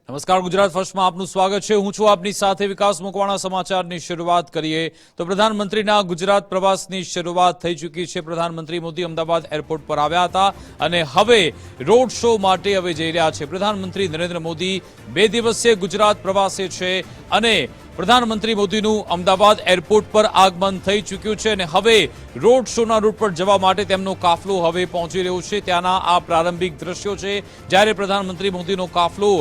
નમસ્કાર, ગુજરાત ફર્સ્ટમાં આપનું સ્વાગત છે। હું છું આપની સાથે વિકાસ મકવાણા। સમાચારની શરૂઆત કરીએ તો પ્રધાનમંત્રીના ગુજરાત પ્રવાસની શરૂઆત થઈ ચૂકી છે। પ્રધાનમંત્રી મોદી અમદાવાદ એરપોર્ટ પર આવ્યા હતા અને હવે રોડ શો માટે હવે જઈ રહ્યા છે। પ્રધાનમંત્રી નરેન્દ્ર મોદી 2 દિવસીય ગુજરાત પ્રવાસે છે અને પ્રધાનમંત્રી મોદીનું અમદાવાદ એરપોર્ટ પર આગમન થઈ ચૂક્યું છે અને હવે રોડ શોના રૂટ પર જવા માટે તેમનો કાફલો હવે પહોંચી રહ્યો છે। ત્યાંના આ પ્રારંભિક દ્રશ્યો છે જ્યારે પ્રધાનમંત્રી મોદીનો કાફલો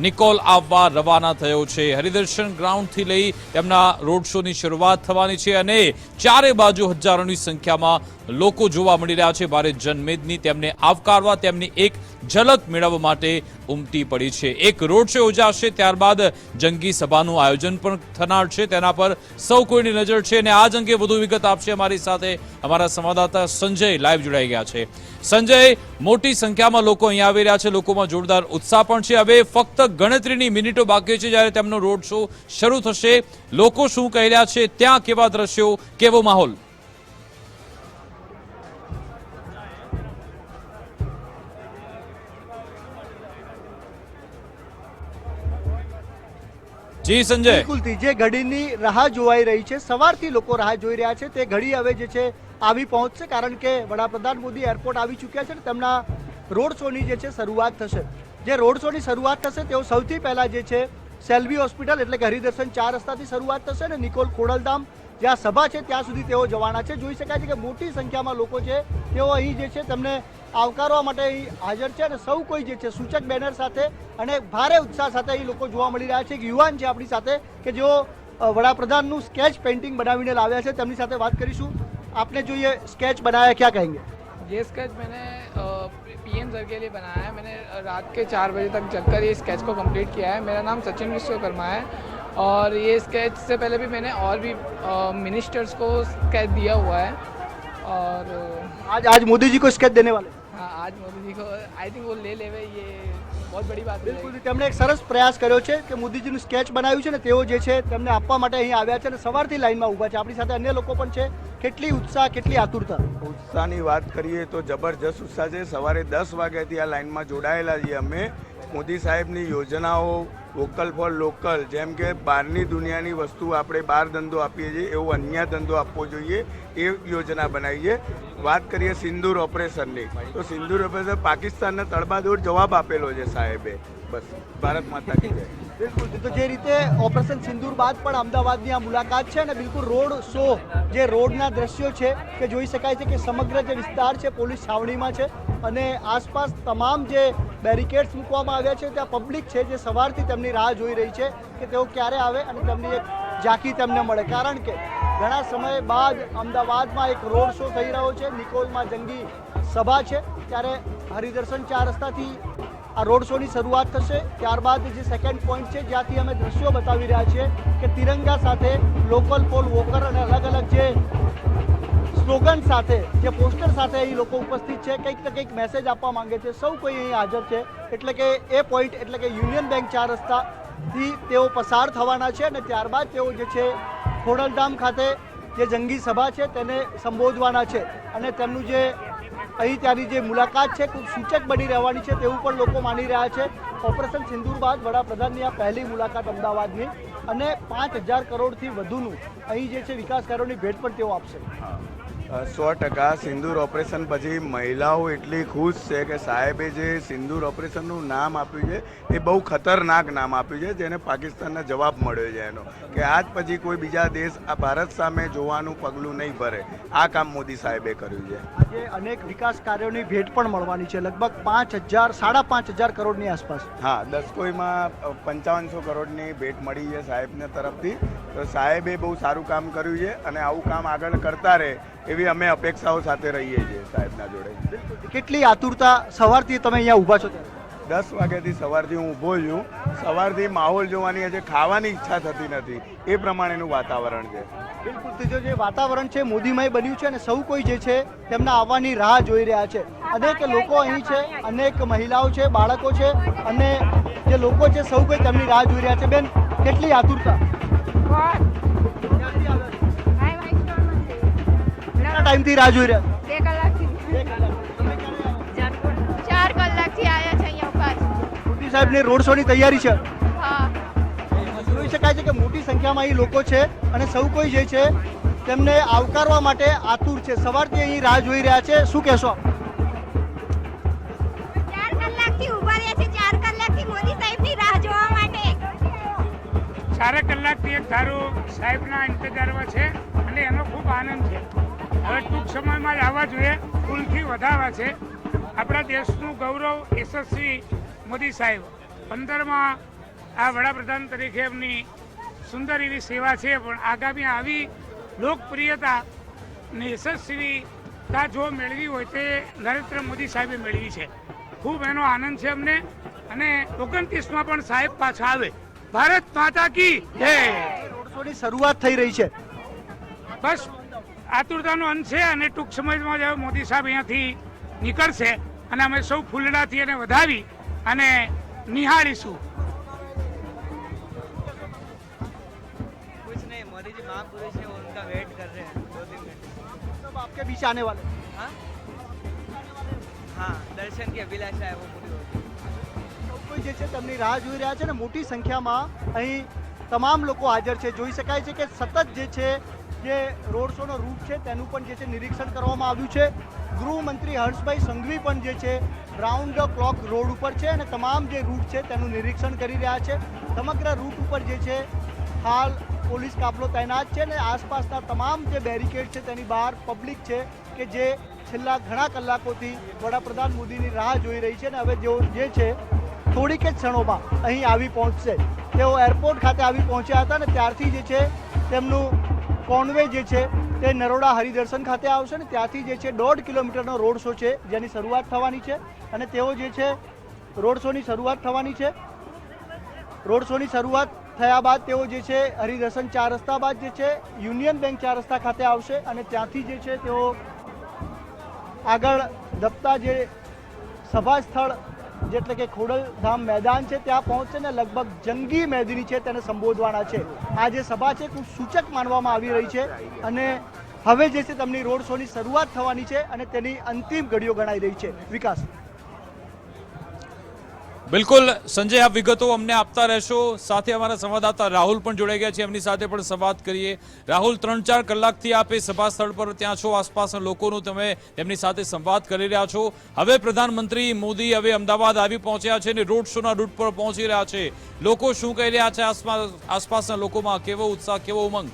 નિકોલ આવવા રવાના થયો છે। હરિદર્શન ગ્રાઉન્ડથી લઈ તેમના રોડ શોની શરૂઆત થવાની છે અને ચારે બાજુ હજારોની સંખ્યામાં લોકો જોવા મળી રહ્યા છે। ભારે જનમેદની તેમને આવકારવા, તેમની એક ઝલક મેળવવા માટે ઉમટી પડી છે। એક રોડ શો યોજાશે, ત્યારબાદ જંગી સભાનું આયોજન પણ થનાર છે, તેના પર સૌ કોઈની નજર છે અને આ જ અંગે વધુ વિગત આપશે અમારી સાથે અમારા સંવાદદાતા સંજય લાઈવ જોડાઈ ગયા છે। સંજય, મોટી સંખ્યામાં લોકો અહીં આવી રહ્યા છે, લોકોમાં જોરદાર ઉત્સાહ પણ છે। હવે ફક્ત ગણતરીની મિનિટો બાકી છે જ્યારે તેમનો રોડ શો શરૂ થશે। લોકો શું કહી રહ્યા છે, ત્યાં કેવા દ્રશ્યો, કેવો માહોલ? જી સંજય, બિલકુલ જે ઘડીની રાહ જોવાઈ રહી છે, સવારથી લોકો રાહ જોઈ રહ્યા છે, તે ઘડી હવે જે છે આવી પહોંચશે, કારણ કે વડાપ્રધાન મોદી એરપોર્ટ આવી ચૂક્યા છે અને તેમના રોડ શોની જે છે શરૂઆત થશે। જે રોડ શોની શરૂઆત થશે તેઓ સૌથી પહેલા જે છે સેલ્વી હોસ્પિટલ એટલે કે હરિદર્શન 4 રસ્તાથી શરૂઆત થશે અને નિકોલ ખોડલધામ જ્યાં સભા છે ત્યાં સુધી તેઓ જવાના છે। જોઈ શકાય છે કે મોટી સંખ્યામાં લોકો છે તેઓ અહીં જે છે તેમને આવકારવા માટે અહીં હાજર છે અને સૌ કોઈ જે છે સૂચક બેનર સાથે અને ભારે ઉત્સાહ સાથે અહીં લોકો જોવા મળી રહ્યા છે। એક યુવાન છે આપણી સાથે કે જેઓ વડાપ્રધાનનું સ્કેચ પેઇન્ટિંગ બનાવીને લાવ્યા છે, તેમની સાથે વાત કરીશું। आपने जो ये स्केच बनाया क्या कहेंगे? ये स्केच मैंने पीएम सर के लिए बनाया है। मैंने रात के 4 बजे तक जगकर ये स्केच को कंप्लीट किया है। मेरा नाम सचिन विश्वकर्मा है और ये स्केच से पहले भी मैंने और भी मिनिस्टर्स को स्केच दिया हुआ है और आज मोदी जी को स्केच देने वाले? हाँ, आज मोदी जी को आई थिंक वो ले लेवे, ये बहुत बड़ी बात है। બિલકુલ, તેમણે એક સરસ પ્રયાસ કર્યો છે કે મોદીજીનું સ્કેચ બનાવ્યું છે ને તેઓ જે છે તેમને આપવા માટે અહીં આવ્યા છે અને સવારથી લાઈનમાં ઊભા છે। આપણી સાથે અન્ય લોકો પણ છે। કેટલી ઉત્સાહ, કેટલી આતુરતા? ઉત્સાહની વાત કરીએ તો જબરજસ્ત ઉત્સાહ છે। સવારે 10 વાગ્યાથી આ લાઈનમાં જોડાયેલા છીએ અમે। મોદી સાહેબની યોજનાઓ વોકલ ફોર લોકલ, જેમ કે બહારની દુનિયાની વસ્તુ આપણે બહાર ધંધો આપીએ છીએ એવો અહીંયા ધંધો આપવો જોઈએ, એ યોજના બનાવીએ। વાત કરીએ સિંદૂર ઓપરેશનની, તો સિંદૂર ઓપરેશન પાકિસ્તાનને તડબાદોડ જવાબ આપેલો છે સાહેબે। બસ, ભારત માતા કી જય। બિલકુલ, તો જે રીતે ઓપરેશન સિંદૂર બાદ પણ અમદાવાદની આ મુલાકાત છે અને બિલકુલ રોડ શો, જે રોડના દ્રશ્યો છે કે જોઈ શકાય છે કે સમગ્ર જે વિસ્તાર છે પોલીસ છાવણીમાં છે અને આસપાસ તમામ જે બેરિકેડ્સ મૂકવામાં આવ્યા છે, ત્યાં પબ્લિક છે જે સવારથી તેમની રાહ જોઈ રહી છે કે તેઓ ક્યારે આવે અને તેમની એક ઝાંખી તેમને મળે, કારણ કે ઘણા સમય બાદ અમદાવાદમાં એક રોડ શો થઈ રહ્યો છે। નિકોલમાં જંગી સભા છે, ત્યારે હરિદર્શન 4 રસ્તાથી આ રોડ શોની શરૂઆત થશે। ત્યારબાદ જે સેકન્ડ પોઈન્ટ છે જ્યાંથી અમે દ્રશ્યો બતાવી રહ્યા છીએ કે તિરંગા સાથે લોકલ પોલ વોકર અને અલગ અલગ જે સ્લોગન સાથે, જે પોસ્ટર સાથે અહીં લોકો ઉપસ્થિત છે, કંઈક ને કંઈક મેસેજ આપવા માંગે છે। સૌ કોઈ અહીં હાજર છે, એટલે કે એ પોઈન્ટ એટલે કે યુનિયન બેંક 4 રસ્તાથી તેઓ પસાર થવાના છે અને ત્યારબાદ તેઓ જે છે ખોડલધામ ખાતે જે જંગી સભા છે તેને સંબોધવાના છે અને તેમનું જે અહીં ત્યાંની જે મુલાકાત છે ખૂબ સૂચક બની રહેવાની છે તેવું પણ લોકો માની રહ્યા છે। ઓપરેશન સિંદૂર બાદ વડાપ્રધાનની આ પહેલી મુલાકાત અમદાવાદની અને 5,000 કરોડથી વધુનું અહીં જે છે વિકાસ કાર્યોની ભેટ પણ તેઓ આપશે। 100% સિંદૂર ઓપરેશન પછી મહિલાઓ એટલી ખુશ છે કે સાહેબે જે સિંદૂર ઓપરેશનનું નામ આપ્યું છે એ બહુ ખતરનાક નામ આપ્યું છે, જેને પાકિસ્તાનને જવાબ મળ્યો છે એનો, કે આજ પછી કોઈ બીજા દેશ આ ભારત સામે જોવાનું પગલું નહીં ભરે। આ કામ મોદી સાહેબે કર્યું છે। આજે અનેક વિકાસ કાર્યોની ભેટ પણ મળવાની છે, લગભગ 5,000-5,500 કરોડની આસપાસ। હા, દસકોઈમાં 5500 કરોડની ભેટ મળી છે સાહેબને તરફથી। તો સાહેબે બહુ સારું કામ કર્યું છે અને આવું કામ આગળ કરતા રહે એવી અમે અપેક્ષાઓ સાથે રહીએ છીએ સાહેબના જોડે। કેટલી આતુરતા, સવારથી તમે અહીંયા ઊભા છો? 10 વાગ્યાથી સવારથી હું ઊભો છું। સવારથી માહોલ જોવાની, હજે ખાવાની ઈચ્છા થતી નથી, એ પ્રમાણેનું વાતાવરણ છે। બિલકુલ, તો જે વાતાવરણ છે મોદીમય બન્યું છે અને સૌ કોઈ જે છે તેમના આવવાની રાહ જોઈ રહ્યા છે। અનેક લોકો અહીં છે, અનેક મહિલાઓ છે, બાળકો છે અને જે લોકો છે સૌ કોઈ તેમની રાહ જોઈ રહ્યા છે। બેન, કેટલી આતુરતા? કેટલા ટાઈમથી રાહ જોઈ રહ્યા? 2 કલાકથી। 2 કલાક। તમે ક્યારે આવ્યા? 4 કલાકથી આવ્યા છે અહીંયા ઉભા છે। મોદી સાહેબની રોડ શોની તૈયારી છે? શકાય છે કે મોટી સંખ્યામાં અહીં લોકો છે અને સૌ કોઈ જે છે તેમને આવકારવા માટે આતુર છે, સવારથી અહીં રાહ જોઈ રહ્યા છે. શું કહેશો આપ? 4 કલાકથી ઊભા રહ્યા છે, 4 કલાકથી મોદી સાહેબની રાહ જોવા માટે. 4 કલાકથી એક ધારું સાહેબના ઇંતજારમાં છે અને એનો ખૂબ આનંદ છે. હવે ટૂંક સમયમાં જ આવવા જોઈએ, ફૂલથી વધારવા છે. આપણા દેશનું ગૌરવ યશસ્વી મોદી સાહેબ 15માં આ વડાપ્રધાન તરીકે એમની સુંદર એવી સેવા છે, પણ આગામી આવી લોકપ્રિયતા અને યશસ્વીતા જો મેળવી હોય તે નરેન્દ્ર મોદી સાહેબે મેળવી છે. ખૂબ એનો આનંદ છે અમને અને 29માં પણ સાહેબ પાછા આવે. ભારત માતા કી જય. રોડ શોની શરૂઆત થઈ રહી છે. બસ આતુરતાનો અંત છે અને ટૂંક સમયમાં જ મોદી સાહેબ અહીંયાથી નીકળશે અને અમે સૌ ફૂલડાથી એને વધાવી અને નિહાળીશું. कुछ नहीं, मोदी जी महापुरुष है, उनका वेट कर रहे हैं 2-3 घंटे. सब आपके बीच आने वाले हैं. हाँ हाँ, दर्शन की अभिलाषा है वो पूरी होगी. સૌ કોઈ જે છે તેમની રાહ જોઈ રહ્યા છે ને મોટી સંખ્યામાં અહીં તમામ લોકો હાજર છે. જોઈ શકાય છે કે સતત જે છે જે રોડ શોનો રૂટ છે તેનું પણ જે છે નિરીક્ષણ કરવામાં આવ્યું છે. ગૃહમંત્રી હર્ષભાઈ સંઘવી પણ જે છે રાઉન્ડ ધ ક્લોક રોડ ઉપર છે અને તમામ જે રૂટ છે તેનું નિરીક્ષણ કરી રહ્યા છે. સમગ્ર રૂટ ઉપર જે છે હાલ પોલીસ કાફલો તૈનાત છે અને આસપાસના તમામ જે બેરિકેડ છે તેની બહાર પબ્લિક છે કે જે છેલ્લા ઘણા કલાકોથી વડાપ્રધાન મોદીની રાહ જોઈ રહી છે અને હવે જેઓ જે છે થોડીક જ ક્ષણોમાં અહીં આવી પહોંચશે. તેઓ એરપોર્ટ ખાતે આવી પહોંચ્યા હતા અને ત્યારથી જે છે તેમનું કોન્વે જે છે તે નરોડા હરિદર્શન ખાતે આવશે અને ત્યાંથી જે છે 1.5 કિલોમીટરનો રોડ શો છે જેની શરૂઆત થવાની છે અને તેઓ જે છે રોડ શોની શરૂઆત થવાની છે. રોડ શોની શરૂઆત થયા બાદ તેઓ જે છે હરિદર્શન 4 રસ્તા બાદ જે છે યુનિયન બેંક 4 રસ્તા ખાતે આવશે અને ત્યાંથી જે છે તેઓ આગળ દત્તા જે સભા સ્થળ એટલે કે ખોડલધામ મેદાન છે ત્યાં પહોંચશે ને લગભગ જંગી મેદની છે તેને સંબોધવાના છે. આ જે સભા છે ખૂબ સૂચક માનવામાં આવી રહી છે અને હવે જે છે તેમની રોડ શોની શરૂઆત થવાની છે અને તેની અંતિમ ઘડીઓ ગણાઈ રહી છે. વિકાસ. બિલકુલ સંજય, આપ વિગતો અમને આપતા રહેશો. સાથે અમારા સંવાદદાતા રાહુલ પણ જોડાઈ ગયા છે, એમની સાથે પણ સંવાદ કરીએ. રાહુલ, 3-4 કલાકથી આપ એ સભા સ્થળ પર ત્યાં છો, આસપાસના લોકોનું તમે તેમની સાથે સંવાદ કરી રહ્યા છો. હવે પ્રધાનમંત્રી મોદી હવે અમદાવાદ આવી પહોંચ્યા છે અને રોડ શોના રૂટ પર પહોંચી રહ્યા છે. લોકો શું કહી રહ્યા છે? આસપાસના લોકોમાં કેવો ઉત્સાહ, કેવો ઉમંગ?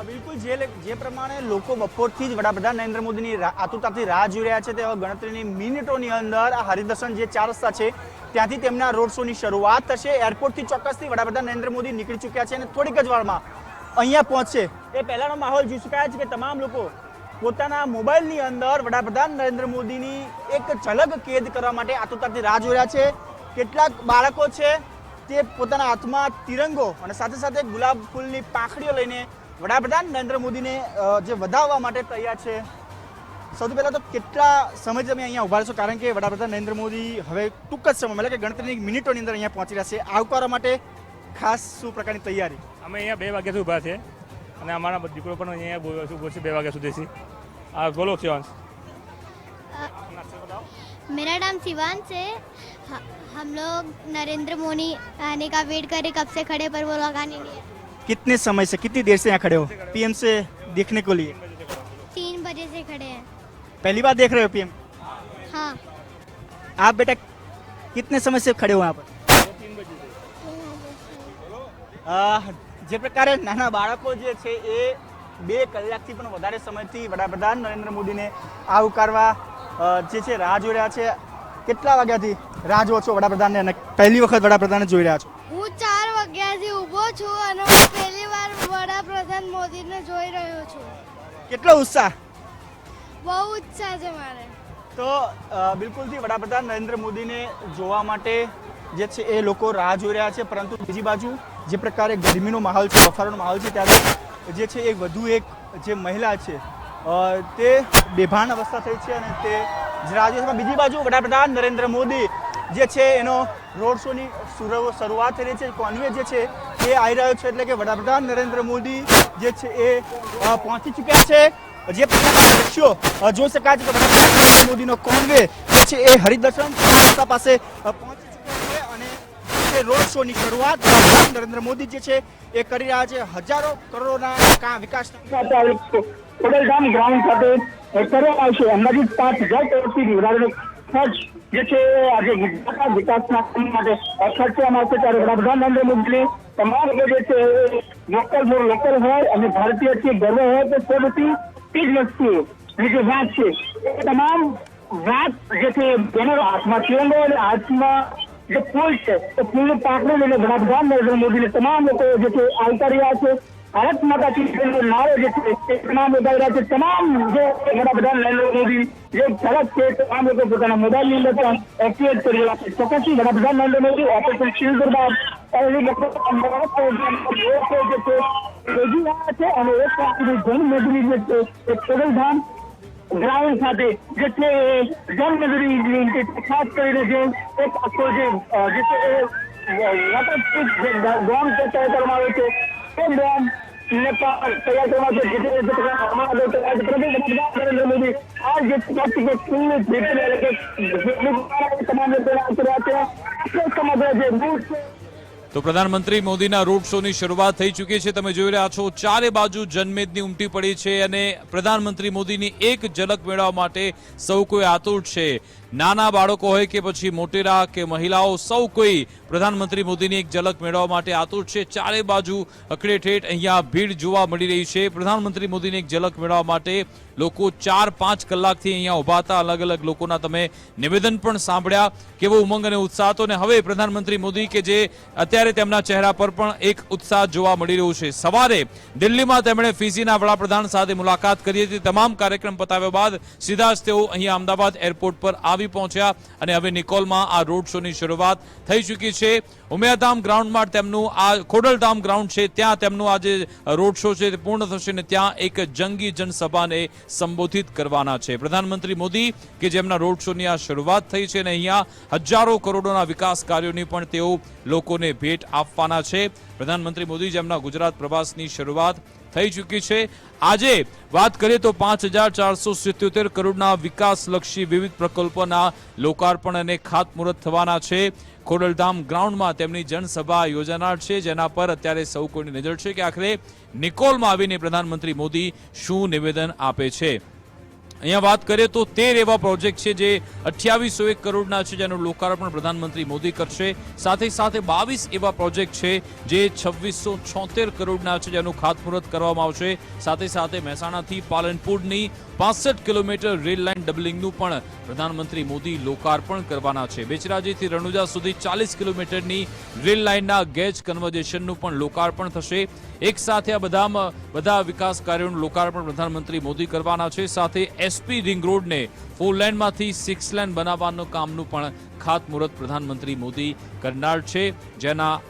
બિલકુલ જે પ્રમાણે લોકો બપોરથી જ વડાપ્રધાન નરેન્દ્ર મોદીની આતુરતાથી રાહ જોઈ રહ્યા છે તે ગણતરીની મિનિટોની અંદર આ હરિદર્શન જે 4 રસ્તા છે ત્યાંથી તેમના રોડ શોની શરૂઆત થશે. એરપોર્ટથી ચોક્કસથી વડાપ્રધાન નરેન્દ્ર મોદી નીકળી ચૂક્યા છે અને થોડીક જ વારમાં અહીંયા પહોંચશે. એ પહેલાનો માહોલ જોઈ શકાય છે કે તમામ લોકો પોતાના મોબાઈલની અંદર વડાપ્રધાન નરેન્દ્ર મોદીની એક ઝલક કેદ કરવા માટે આતુરતાથી રાહ જોઈ રહ્યા છે. કેટલાક બાળકો છે તે પોતાના હાથમાં તિરંગો અને સાથે સાથે ગુલાબ ફૂલની પાંખડીઓ લઈને વડાપ્રધાન નરેન્દ્ર મોદીને જે વધાવવા માટે તૈયાર છે. સૌથી પહેલાં તો કેટલા સમય તમે અહીંયા ઉભા છો? કારણ કે વડાપ્રધાન નરેન્દ્ર મોદી હવે ટૂંક જ સમયમાં એટલે કે ગણતરીની મિનિટોની અંદર અહીંયા પહોંચી રહ્યા છે. આવકારવા માટે ખાસ શું પ્રકારની તૈયારી? અમે અહીંયા 2 વાગ્યાથી ઊભા છે અને અમારા દીકરો પણ અહીંયા ઉભો છે 2 વાગ્યા સુધીથી. બોલો શિવાંશ. मेरा नाम शिवांश है. हम लोग नरेंद्र मोदी आने का वेट कर रहे, कब से खड़े पर वो लोग आने नहीं है. कितने समय से, कितनी देर से यहाँ खड़े हो पीएम से देखने को लिए? 3 बजे से खड़े हैं. पहली बार देख रहे हो पीएम? हाँ. आप बेटा कितने समय से खड़े हो यहाँ पर? જે પ્રકારે નાના બાળકો જે છે એ 2 કલાકથી પણ વધારે સમયથી વડાપ્રધાન નરેન્દ્ર મોદીને આવકારવા જે છે રાહ જોઈ રહ્યા છે. કેટલા વાગ્યાથી રાહ જોવો છો વડાપ્રધાનને અને પહેલી વખત વડાપ્રધાનને જોઈ રહ્યા છો? હું 4 વાગ્યાથી ઊભો છું અને હું પહેલી વાર વડાપ્રધાન મોદીને જોઈ રહ્યો છું. કેટલો ઉત્સાહ? બહુ ઉત્સાહ છે મારે. તો બિલકુલથી વડાપ્રધાન નરેન્દ્ર મોદીને જોવા માટે જે છે એ લોકો રાહ જોઈ રહ્યા છે. પરંતુ બીજી બાજુ જે પ્રકારે ગરમીનો માહોલ છે, બફારાનો માહોલ છે, ત્યારે જે છે એ વધુ એક જે મહિલા છે તે બેભાન અવસ્થા થઈ છે અને તે રાહ જોઈ છે. બીજી બાજુ વડાપ્રધાન નરેન્દ્ર મોદી જે છે એનો રોડ શોની શરૂઆત થઈ રહી છે. કોન્વે જે છે એ આવી રહ્યો છે એટલે કે વડાપ્રધાન નરેન્દ્ર મોદી જે છે એ પહોંચી ચૂક્યા છે. જે પ્રકારના દ્રશ્યો જોઈ શકાય છે કે વડાપ્રધાન નરેન્દ્ર મોદીનો કોન્વે જે છે એ હરિદર્શન રસ્તા પાસે પહોંચી ચૂક્યા છે અને જે રોડ શો ની શરૂઆત નરેન્દ્ર મોદી જે છે એ કરી રહ્યા છે. હજારો કરોડોના વિકાસ ખોડલધામ ગ્રાઉન્ડ ખાતે કરવામાં આવશે. અંદાજિત 5,000 કરોડથી વધારેનો ખર્ચ જે છે આજે ગુજરાતના વિકાસના કામ માટે ખર્ચવામાં આવશે. ત્યારે વડાપ્રધાન નરેન્દ્ર મોદીની તમામ જે છે લોકલ ફોર લોકલ હોય અને ભારતીય છે ગર્વ હોય તો સૌથી ચીજ વસ્તુઓ જે વાત છે એ તમામ વાત જે છે બેનરો હાથમાં તિરંગો અને હાથમાં જે ફૂલ છે એ ફૂલનું પાકડું લઈને વડાપ્રધાન નરેન્દ્ર મોદીને તમામ લોકો જે છે આવતા રહ્યા છે. ભારત માતા કી નારો જે છે એ તમામ ઉદાઈ રહ્યા છે. તમામ જે વડાપ્રધાન નરેન્દ્ર મોદી જે ઝડપ છે તમામ લોકો પોતાના મોબાઈલની અંદર પણ એક્ટિવેટ કરી રહ્યા છે. ચોક્કસથી વડાપ્રધાન નરેન્દ્ર મોદી ઓપરેશન સિંદૂર બાદ જે છે યોજી રહ્યા છે અને એક જન્મનગરી જે છે એ ખોડલધામ ગ્રાઉન્ડ સાથે જે છે જન્મનગરી ખાસ કરીને જે એક આખો જે ડોમ તૈયાર કરવામાં આવે છે એ ડોમ તૈયાર કરવા નરેન્દ્ર મોદી આ જે તમામ સમગ્ર જે રૂટ છે. તો પ્રધાનમંત્રી મોદીના રોડ શોની શરૂઆત થઈ ચૂકી છે. તમે જોઈ રહ્યા છો ચારે બાજુ જનમેદની ઉમટી પડી છે અને પ્રધાનમંત્રી મોદીની એક ઝલક મેળવવા માટે સૌ કોઈ આતુર છે. નાના બાળકો હોય કે પછી મોટેરા કે મહિલાઓ સૌ કોઈ પ્રધાનમંત્રી મોદીની એક ઝલક મેળવવા માટે આતુર છે. ચારે બાજુ અખડેઠેઠ અહીંયા ભીડ જોવા મળી રહી છે. પ્રધાનમંત્રી મોદીની એક ઝલક મેળવવા માટે લોકો 4-5 કલાકથી અહીંયા ઉભા હતા. અલગ અલગ લોકોના તમે નિવેદન પણ સાંભળ્યા. કેવો ઉમંગ અને ઉત્સાહ હતો. અને હવે પ્રધાનમંત્રી મોદી કે જે અત્યારે તેમના ચહેરા પર પણ એક ઉત્સાહ જોવા મળી રહ્યો છે. સવારે દિલ્હીમાં તેમણે ફિજીના વડાપ્રધાન સાથે મુલાકાત કરી હતી. તમામ કાર્યક્રમ પતાવ્યા બાદ સીધા જ તેઓ અહીંયા અમદાવાદ એરપોર્ટ પર આવી પહોંચ્યા અને હવે નિકોલમાં આ રોડ શોની શરૂઆત થઈ ચૂકી છે. ઉમિયાધામ ગ્રાઉન્ડમાં તેમનું આ ખોડલધામ ગ્રાઉન્ડ છે ત્યાં તેમનું આ જે રોડ શો છે તે પૂર્ણ થશે અને ત્યાં એક જંગી જનસભાને સંબોધિત કરવાના છે. પ્રધાનમંત્રી મોદી કે જેમના રોડ શોની આ શરૂઆત થઈ છે અને અહીંયા હજારો કરોડોના વિકાસ કાર્યોની પણ તેઓ લોકોને ભેટ આપવાના છે. પ્રધાનમંત્રી મોદી જેમના ગુજરાત પ્રવાસની શરૂઆત થઈ ચૂકી છે. આજે વાત કરીએ તો 5,477 કરોડના વિકાસલક્ષી વિવિધ પ્રકલ્પોના લોકાર્પણ અને ખાતમુહૂર્ત થવાના છે. ખોડલધામ ગ્રાઉન્ડમાં તેમની જનસભા યોજાનાર છે જેના પર અત્યારે સૌ કોઈની નજર છે કે આખરે નિકોલમાં આવીને પ્રધાનમંત્રી મોદી શું નિવેદન આપે છે. અહીંયા વાત કરીએ તો 13 એવા પ્રોજેક્ટ છે જે 2801 કરોડના છે જેનું લોકાર્પણ પ્રધાનમંત્રી મોદી કરશે. સાથે સાથે 22 એવા પ્રોજેક્ટ છે જે 2676 કરોડના છે જેનું ખાતમુહૂર્ત કરવામાં આવશે. સાથે સાથે મહેસાણાથી પાલનપુરની 65 કિલોમીટર રેલ લાઇન ડબલિંગનું પણ પ્રધાનમંત્રી મોદી લોકાર્પણ કરવાના છે. બેચરાજીથી રણુજા સુધી 40 કિલોમીટરની રેલ લાઇનના ગેજ કન્વર્ઝેશનનું પણ લોકાર્પણ થશે. એક સાથે આ બધા વિકાસ કાર્યોનું લોકાર્પણ પ્રધાનમંત્રી મોદી કરવાના છે. સાથે એસપી રિંગ રોડને 4 લેનમાંથી 6 લેન બનાવવાનું કામનું પણ ખાતમુહૂર્ત પ્રધાનમંત્રી મોદી કરનાર છે. જેના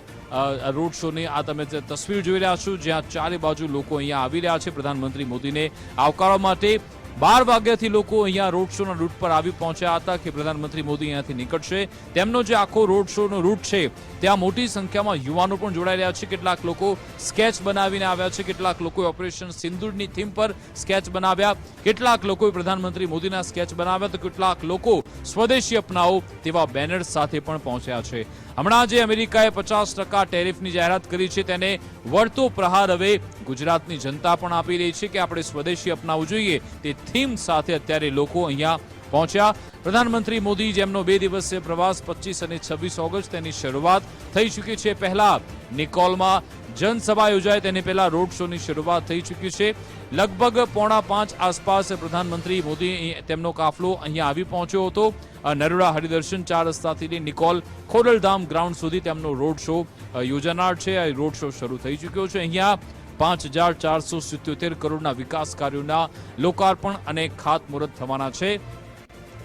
રોડ શોની આ તમે તસવીર જોઈ રહ્યા છો જ્યાં ચારે બાજુ લોકો અહીંયા આવી રહ્યા છે પ્રધાનમંત્રી મોદીને આવકારવા માટે. 12 વાગ્યાથી લોકો અહીંયા રોડ શોના રૂટ પર આવી પહોંચ્યા હતા કે પ્રધાનમંત્રી મોદી અહીંયાથી નીકળશે. તેમનો જે આખો રોડ શોનો રૂટ છે ત્યાં મોટી સંખ્યામાં યુવાનો પણ જોડાઈ રહ્યા છે. કેટલાક લોકો સ્કેચ બનાવીને આવ્યા છે. કેટલાક લોકોએ ઓપરેશન સિંદૂરની થીમ પર સ્કેચ બનાવ્યા. કેટલાક લોકોએ પ્રધાનમંત્રી મોદીના સ્કેચ બનાવ્યા તો કેટલાક લોકો સ્વદેશી અપનાવો તેવા બેનર સાથે પણ પહોંચ્યા છે. હમણાં જે અમેરિકાએ 50% ટેરિફની જાહેરાત કરી છે તેને વળતો પ્રહાર હવે ગુજરાતની જનતા પણ આપી રહી છે કે આપણે સ્વદેશી અપનાવવું જોઈએ. તે થીમ સાથે અત્યારે લોકો અહીંયા પહોંચ્યા. પ્રધાનમંત્રી મોદી જેમનો 2 દિવસીય પ્રવાસ 25 અને 26 ઓગસ્ટ તેની શરૂઆત થઈ ચૂકી છે. પહેલા નિકોલમાં જનસભા યોજાય તેની પહેલા રોડ શોની શરૂઆત થઈ ચૂકી છે. લગભગ 4:45 આસપાસ પ્રધાનમંત્રી મોદી તેમનો કાફલો અહીંયા આવી પહોંચ્યો હતો. નરોડા હરિદર્શન 4 રસ્તાથી નિકોલ ખોડલધામ ગ્રાઉન્ડ સુધી તેમનો રોડ શો યોજાનાર છે. આ રોડ શો શરૂ થઈ ચૂક્યો છે. અહીંયા 5,477 કરોડના વિકાસ કાર્યોના લોકાર્પણ અને ખાતમુહૂર્ત થવાના છે.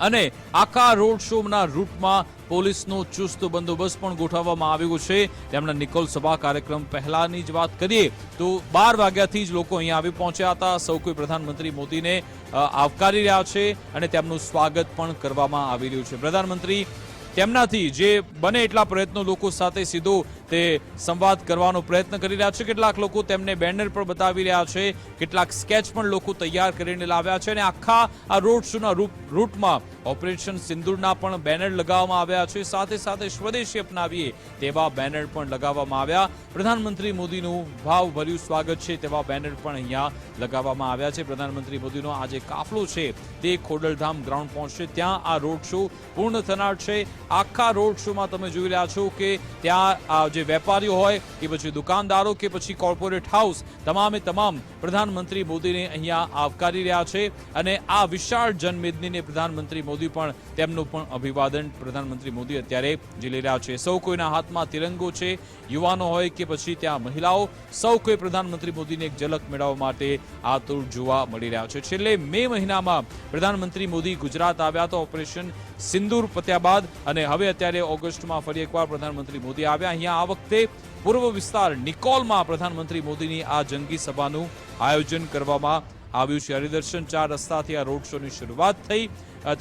અને આખા રોડ શોના રૂટમાં પોલીસનો ચુસ્ત બંદોબસ્ત પણ ગોઠવવામાં આવ્યો છે. તેમના નિકોલ સભા કાર્યક્રમ પહેલાની જ વાત કરીએ તો 12 વાગ્યાથી જ લોકો અહીંયા આવી પહોંચ્યા હતા. સૌ કોઈ પ્રધાનમંત્રી મોદીને આવકારી રહ્યા છે અને તેમનું સ્વાગત પણ કરવામાં આવી રહ્યું છે. પ્રધાનમંત્રી તેમનાથી જે બને એટલા પ્રયત્નો લોકો સાથે સીધો તે સંવાદ કરવાનો પ્રયત્ન કરી રહ્યા છે. કેટલાક લોકો તેમને બેનર પણ બતાવી રહ્યા છે, કેટલાક સ્કેચ પણ લોકો તૈયાર કરીને લાવ્યા છે અને આખા આ રોડ શોના રૂટમાં ઓપરેશન સિંદૂરના પણ બેનર લગાવવામાં આવ્યા છે. સાથે સાથે સ્વદેશી અપનાવીએ તેવા બેનર પણ લગાવવામાં આવ્યા. પ્રધાનમંત્રી મોદીનું ભાવભર્યું સ્વાગત છે તેવા બેનર પણ અહીંયા લગાવવામાં આવ્યા છે. પ્રધાનમંત્રી મોદીનો આ જે કાફલો છે તે ખોડલધામ ગ્રાઉન્ડ પહોંચશે, ત્યાં આ રોડ શો પૂર્ણ થનાર છે. આખા રોડ શોમાં તમે જોઈ રહ્યા છો કે ત્યાં જે વેપારીઓ હોય કે પછી દુકાનદારો કે પછી કોર્પોરેટ હાઉસ, તમામે તમામ પ્રધાનમંત્રી મોદીને અહીંયા આવકારી રહ્યા છે અને આ વિશાળ જનમેદનીને પ્રધાનમંત્રી મોદી પણ તેમનું પણ અભિવાદન પ્રધાનમંત્રી મોદી અત્યારે ઝીલી રહ્યા છે. સૌ કોઈના હાથમાં તિરંગો છે, યુવાનો હોય કે પછી ત્યાં મહિલાઓ, સૌ કોઈ પ્રધાનમંત્રી મોદીની એક ઝલક મેળવવા માટે આતુર જોવા મળી રહ્યા છે. છેલ્લે મે મહિનામાં પ્રધાનમંત્રી મોદી ગુજરાત આવ્યા તો ઓપરેશન સિંદૂર પત્યા બાદ અને હવે અત્યારે ઓગસ્ટમાં ફરી એકવાર પ્રધાનમંત્રી મોદી આવ્યા. અહીંયા આ વખતે પૂર્વ વિસ્તાર નિકોલમાં પ્રધાનમંત્રી મોદીની આ જંગી સભાનું આયોજન કરવામાં આવ્યું છે. હરિદર્શન 4 રસ્તાથી આ રોડ શોની શરૂઆત થઈ,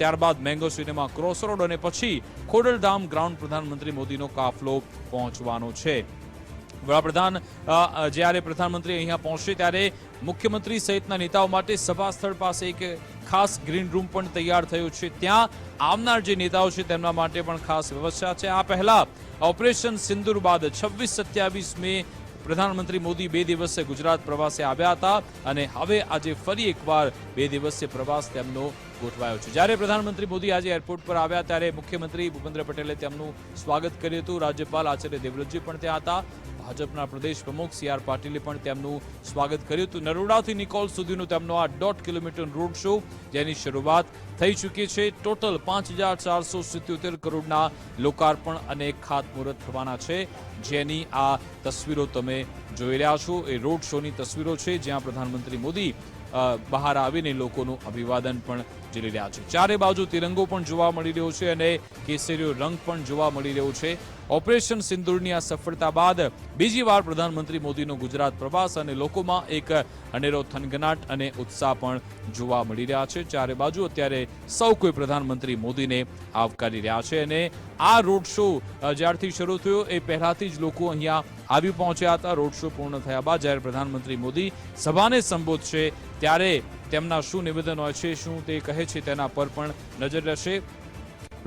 ત્યારબાદ મેંગો સિનેમા ક્રોસ રોડ અને પછી ખોડલધામ ગ્રાઉન્ડ પ્રધાનમંત્રી મોદીનો કાફલો પહોંચવાનો છે. વડાપ્રધાન જ્યારે પ્રધાનમંત્રી અહીંયા પહોંચશે ત્યારે મુખ્યમંત્રી સહિતના નેતાઓ માટે સભા સ્થળ પાસે એક ખાસ ગ્રીન રૂમ પણ તૈયાર થયો છે. ત્યાં આવનાર જે નેતાઓ છે તેમના માટે પણ ખાસ વ્યવસ્થા છે. આ પહેલા ઓપરેશન સિંદૂર બાદ 26-27 મે પ્રધાનમંત્રી મોદી 2 દિવસીય ગુજરાત પ્રવાસે આવ્યા હતા અને હવે આજે ફરી એકવાર 2 દિવસીય પ્રવાસ તેમનો ગોઠવાયો છે. જ્યારે પ્રધાનમંત્રી મોદી આજે એરપોર્ટ પર આવ્યા ત્યારે મુખ્યમંત્રી ભૂપેન્દ્ર પટેલે તેમનું સ્વાગત કર્યું હતું. રાજ્યપાલ આચાર્ય દેવવ્રતજી પણ ત્યાં હતા. ભાજપના પ્રદેશ પ્રમુખ CR પાટીલે પણ તેમનું સ્વાગત કર્યું હતું. નરોડાથી નિકોલ સુધીનો તેમનો આ 1.5 કિલોમીટર રોડ શો જેની શરૂઆત થઈ ચૂકી છે. ટોટલ 5,477 કરોડના લોકાર્પણ અને ખાતમુહૂર્ત થવાના છે, જેની આ તસવીરો તમે જોઈ રહ્યા છો. એ રોડ શોની તસવીરો છે જ્યાં પ્રધાનમંત્રી મોદી બહાર આવીને લોકોનું અભિવાદન પણ ઝીલી રહ્યા છે. ચારે બાજુ તિરંગો પણ જોવા મળી રહ્યો છે અને કેસરીયો રંગ પણ જોવા મળી રહ્યો છે. ઓપરેશન સિંદૂરની આ સફળતા બાદ બીજી વાર પ્રધાનમંત્રી મોદીનો ગુજરાત પ્રવાસ અને લોકોમાં એક અનેરો થનગનાટ અને ઉત્સાહ પણ જોવા મળી રહ્યા છે. ચારે બાજુ અત્યારે સૌ કોઈ પ્રધાનમંત્રી મોદીને આવકારી રહ્યા છે અને આ રોડ શો જ્યારથી શરૂ થયો એ પહેલાથી જ લોકો અહીંયા આવી પહોંચ્યા હતા. રોડ શો પૂર્ણ થયા બાદ જ્યારે પ્રધાનમંત્રી મોદી સભાને સંબોધશે ત્યારે તેમના શું નિવેદન હોય છે, શું તે કહે છે તેના પર પણ નજર રહેશે.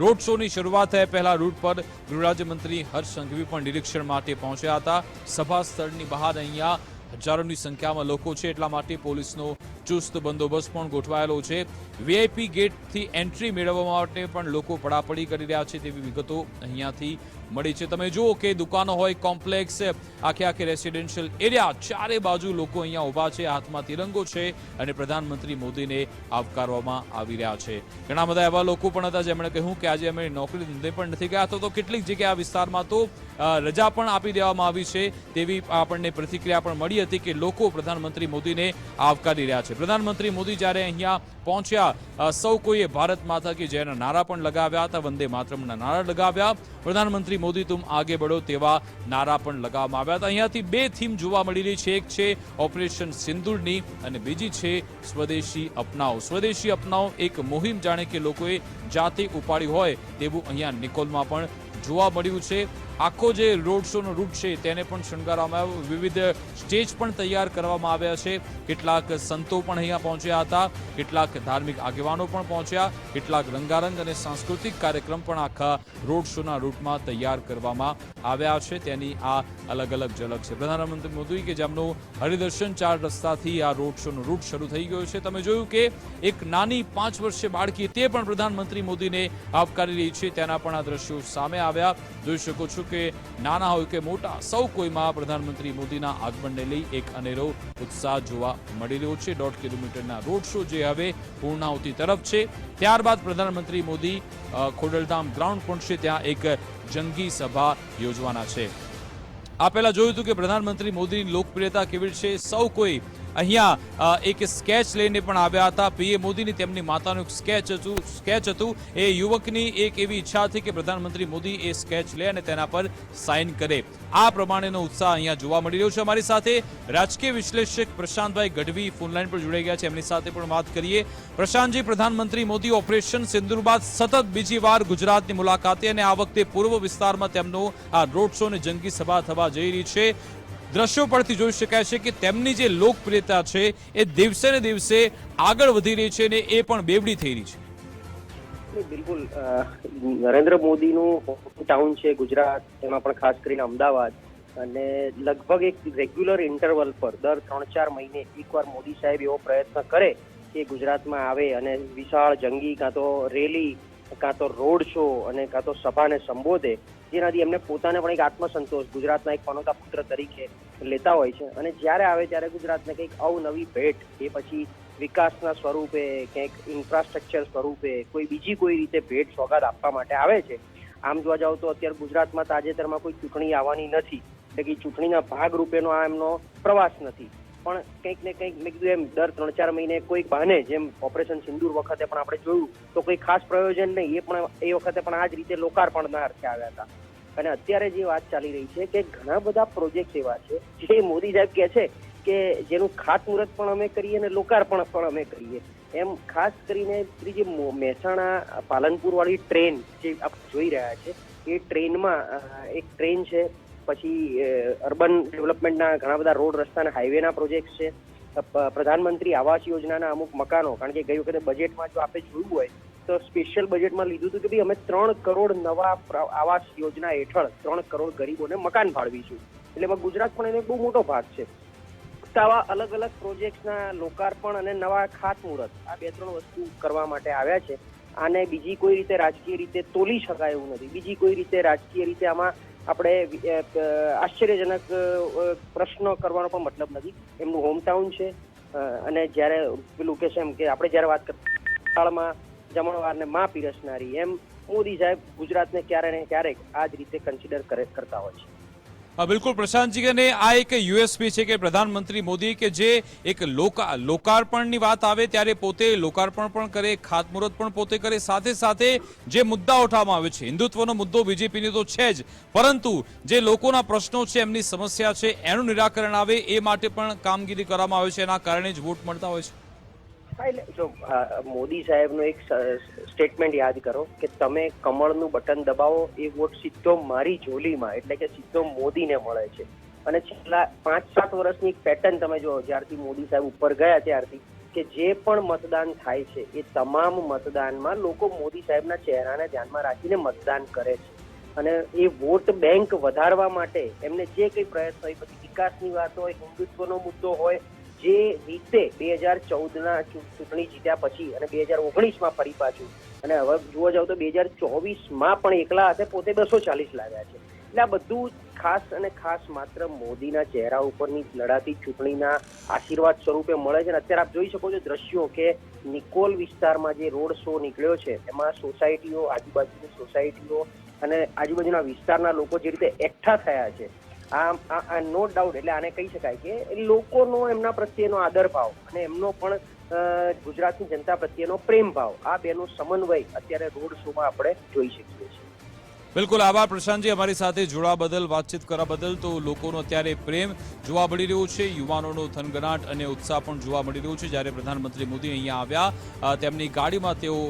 રોડ શોની શરૂઆત થયા પહેલા રૂટ પર ગૃહ રાજ્યમંત્રી હર્ષ સંઘવી પણ નિરીક્ષણ માટે પહોંચ્યા હતા. સભા સ્થળની બહાર અહીંયા હજારોની સંખ્યામાં લોકો છે, એટલા માટે પોલીસનો ચુસ્ત બંદોબસ્ત પણ ગોઠવાયેલો છે. VIP ગેટથી એન્ટ્રી મેળવવા માટે પણ લોકો પડાપડી કરી રહ્યા છે તેવી વિગતો અહીંયાથી મળી છે. તમે જુઓ કે દુકાનો હોય, કોમ્પ્લેક્સ, આખે રેસિડેન્શિયલ એરિયા, ચારે બાજુ લોકો અહીંયા ઊભા છે, હાથમાં તિરંગો છે અને પ્રધાનમંત્રી મોદીને આવકારવામાં આવી રહ્યા છે. ઘણા બધા એવા લોકો પણ હતા જેમણે કહ્યું કે આજે અમે નોકરી ધંધે પણ નથી ગયા તો કેટલીક જગ્યાએ આ વિસ્તારમાં તો રજા પણ આપી દેવામાં આવી છે તેવી આપણને પ્રતિક્રિયા પણ મળી હતી કે લોકો પ્રધાનમંત્રી મોદીને આવકારી રહ્યા છે. પ્રધાનમંત્રી મોદી જ્યારે અહીંયા પહોંચ્યા સૌ કોઈએ ભારત માતા કી જયના નારા પણ લગાવ્યા હતા, વંદે માતરમના નારા લગાવ્યા. પ્રધાનમંત્રી મોદી તુમ આગે બઢો તેવા નારા પણ લગાવવામાં આવ્યા હતા. અહીંયાથી 2 થીમ જોવા મળી રહી છે. એક છે ઓપરેશન સિંદૂરની અને બીજી છે સ્વદેશી અપનાવો. સ્વદેશી અપનાવો એક મુહિમ જાણે કે લોકોએ જાતે ઉપાડી હોય તેવું અહીંયા નિકોલમાં પણ જોવા મળ્યું છે. આખો જે રોડ શોનો રૂટ છે તેને પણ શણગારવામાં આવ્યો. વિવિધ સ્ટેજ પણ તૈયાર કરવામાં આવ્યા છે. કેટલાક સંતો પણ અહીંયા પહોંચ્યા હતા, કેટલાક ધાર્મિક આગેવાનો પણ પહોંચ્યા, કેટલાક રંગારંગ અને સાંસ્કૃતિક કાર્યક્રમ પણ આખા રોડ શોના રૂટમાં તૈયાર કરવામાં આવ્યા છે. તેની આ અલગ અલગ ઝલક છે. પ્રધાનમંત્રી મોદી કે જેમનું હરિદર્શન 4 રસ્તાથી આ રોડ શોનો રૂટ શરૂ થઈ ગયો છે. તમે જોયું કે એક નાની 5 વર્ષીય બાળકી તે પણ પ્રધાનમંત્રી મોદીને આવકારી રહી છે. તેના પણ આ દ્રશ્યો સામે આવ્યા. જોઈ શકો છો કે નાના હોય કે મોટા સૌ કોઈમાં પ્રધાનમંત્રી મોદીના આગમનને લઈ એક અનેરો ઉત્સાહ જોવા મળી રહ્યો છે. 1.5 કિલોમીટરના રોડ શો જે હવે પૂર્ણાહુતિ તરફ છે. ત્યારબાદ પ્રધાનમંત્રી મોદી ખોડલધામ ગ્રાઉન્ડ પહોંચશે, ત્યાં એક જંગી સભા યોજવાના છે. આ પહેલા જોયું હતું કે પ્રધાનમંત્રી મોદીની લોકપ્રિયતા કેવી છે. સૌ કોઈ અહીંયા એક સ્કેચ લઈને પણ આવ્યા હતા. પીએમ મોદીની તેમની માતાનું એક સ્કેચ હતું. એ યુવકની એક એવી ઈચ્છા હતી કે પ્રધાનમંત્રી મોદી એ સ્કેચ લે અને તેના પર સાઇન કરે. આ પ્રમાણેનો ઉત્સાહ અહીંયા જોવા મળી રહ્યો છે. અમારી સાથે રાજકીય વિશ્લેષક પ્રશાંતભાઈ ગઢવી ફોનલાઈન પર જોડાઈ ગયા છે. એમની સાથે પણ વાત કરીએ. પ્રશાંતજી, પ્રધાનમંત્રી મોદી ઓપરેશન સિંદૂર બાદ સતત બીજી વાર ગુજરાતની મુલાકાતે અને આ વખતે પૂર્વ વિસ્તારમાં તેમનો આ રોડ શો અને જંગી સભા થવા જઈ રહી છે. દ્રશ્યો પરથી જોઈ શકાય છે કે તેમની જે લોકપ્રિયતા છે એ દિવસે ને દિવસે આગળ વધી રહી છે અને એ પણ બેવડી થઈ રહી છે. બિલકુલ, નરેન્દ્ર મોદીનું ટાઉન છે ગુજરાત, એમાં પણ ખાસ કરીને અમદાવાદ, અને લગભગ એક રેગ્યુલર ઇન્ટરવલ પર દર 3-4 મહિને એકવાર મોદી સાહેબ એવો પ્રયત્ન કરે કે ગુજરાતમાં આવે અને વિશાળ જંગી કાં તો રેલી, કાં તો રોડ શો અને કાં તો સભાને સંબોધે, જેનાથી એમને પોતાને પણ એક આત્મસંતોષ ગુજરાતના એક પનોતા પુત્ર તરીકે લેતા હોય છે. અને જ્યારે આવે ત્યારે ગુજરાતને કંઈક અવનવી ભેટ, એ પછી વિકાસના સ્વરૂપે, કંઈક ઇન્ફ્રાસ્ટ્રક્ચર સ્વરૂપે, કોઈ બીજી કોઈ રીતે ભેટ સોગાદ આપવા માટે આવે છે. આમ જોવા જાવ તો અત્યારે ગુજરાતમાં તાજેતરમાં કોઈ ચૂંટણી આવવાની નથી, એટલે કે ચૂંટણીના ભાગ રૂપેનો આ એમનો પ્રવાસ નથી. પણ કંઈક ને કંઈક મેં કીધું એમ દર 3-4 મહિને કોઈક બહાને, જેમ ઓપરેશન સિંદૂર વખતે પણ આપણે જોયું તો કોઈ ખાસ પ્રયોજન નહીં, એ વખતે પણ આ જ રીતે લોકાર્પણના અર્થે આવ્યા હતા. અને અત્યારે જે વાત ચાલી રહી છે કે ઘણા બધા પ્રોજેક્ટ એવા છે જે મોદી સાહેબ કહે છે કે જેનું ખાતમુહૂર્ત પણ અમે કરીએ અને લોકાર્પણ પણ અમે કરીએ. એમ ખાસ કરીને જે મહેસાણા પાલનપુર વાળી ટ્રેન જે આપણે જોઈ રહ્યા છે, એ ટ્રેનમાં એક ટ્રેન છે, પછી અર્બન ડેવલપમેન્ટના ઘણા બધા રોડ, રસ્તા અને હાઈવેના પ્રોજેક્ટ છે, પ્રધાનમંત્રી આવાસ યોજનાના અમુક મકાનો. કારણ કે ગઈ વખતે બજેટમાં જો આપણે જોયું હોય તો સ્પેશિયલ બજેટમાં લીધું હતું કે ભાઈ અમે 3 કરોડ નવા આવાસ યોજના હેઠળ 3 કરોડ ગરીબોને મકાન ફાળવીશું. એટલે એમાં ગુજરાત પણ એનો બહુ મોટો ભાગ છે. આવા અલગ અલગ પ્રોજેક્ટના લોકાર્પણ અને નવા ખાતમુહૂર્ત, આ 2-3 વસ્તુ કરવા માટે આવ્યા છે. આને બીજી કોઈ રીતે રાજકીય રીતે તોલી શકાય એવું નથી. બીજી કોઈ રીતે રાજકીય રીતે આમાં આપણે આશ્ચર્યજનક પ્રશ્નો કરવાનો પણ મતલબ નથી. એમનું હોમટાઉન છે અને જ્યારે પેલું કે છે એમ કે આપણે જ્યારે વાત કરતા જમણવારને માં પીરસનારી, એમ મોદી સાહેબ ગુજરાતને ક્યારે ને ક્યારેક આ જ રીતે કન્સિડર કરતા હોય છે. બિલકુલ પ્રશાંતજી, અને આ એક યુએસપી છે કે પ્રધાનમંત્રી મોદી કે જે એક લોકાર્પણની વાત આવે ત્યારે પોતે લોકાર્પણ પણ કરે, ખાતમુહૂર્ત પણ પોતે કરે, સાથે સાથે જે મુદ્દા ઉઠાવવામાં આવે છે, હિન્દુત્વનો મુદ્દો બીજેપીની તો છે જ, પરંતુ જે લોકોના પ્રશ્નો છે, એમની સમસ્યા છે, એનું નિરાકરણ આવે એ માટે પણ કામગીરી કરવામાં આવે છે. એના કારણે જ વોટ મળતા હોય છે. જો મોદી સાહેબનો એક સ્ટેટમેન્ટ યાદ કરો કે તમે કમળનું બટન દબાવો, એ વોટ સીધો મારી ઝોલીમાં, એટલે કે સીધો મોદીને મળે છે. અને છેલ્લા 5-7 વર્ષની એક પેટર્ન તમે જો, જ્યારથી મોદી સાહેબ ઉપર ગયા ત્યારથી, કે જે પણ મતદાન થાય છે એ તમામ મતદાનમાં લોકો મોદી સાહેબના ચહેરાને ધ્યાનમાં રાખીને મતદાન કરે છે. અને એ વોટ બેંક વધારવા માટે એમને જે કંઈ પ્રયત્ન હોય, પછી વિકાસની વાત હોય, હિન્દુત્વનો મુદ્દો હોય, જે રીતે 2014ના ચૂંટણી જીત્યા પછી અને 2019માં ફરી પાછું, અને હવે જોવા જાવ તો 2024માં પણ એકલા હાથે પોતે 240 લાવ્યા છે. એટલે આ બધું ખાસ અને ખાસ માત્ર મોદીના ચહેરા ઉપરની લડાતી ચૂંટણીના આશીર્વાદ સ્વરૂપે મળે છે. અને અત્યારે આપ જોઈ શકો છો દ્રશ્યો કે નિકોલ વિસ્તારમાં જે રોડ શો નીકળ્યો છે, એમાં સોસાયટીઓ, આજુબાજુની સોસાયટીઓ અને આજુબાજુના વિસ્તારના લોકો જે રીતે એકઠા થયા છે, આ નો ડાઉટ, એટલે આને કહી શકાય કે લોકોનો એમના પ્રત્યેનો આદર ભાવ અને એમનો પણ ગુજરાતની જનતા પ્રત્યેનો પ્રેમ ભાવ, આ બેનો સમન્વય અત્યારે રોડ શોમાં આપણે જોઈ શકીએ છીએ. બિલકુલ, આભાર પ્રશાંતજી અમારી સાથે જોડાવા બદલ, વાતચીત કરવા બદલ. તો લોકોનો અત્યારે પ્રેમ જોવા મળી રહ્યો છે, યુવાનોનો થનગનાટ અને ઉત્સાહ પણ જોવા મળી રહ્યો છે. જ્યારે પ્રધાનમંત્રી મોદી અહીંયા આવ્યા, તેમની ગાડીમાં તેઓ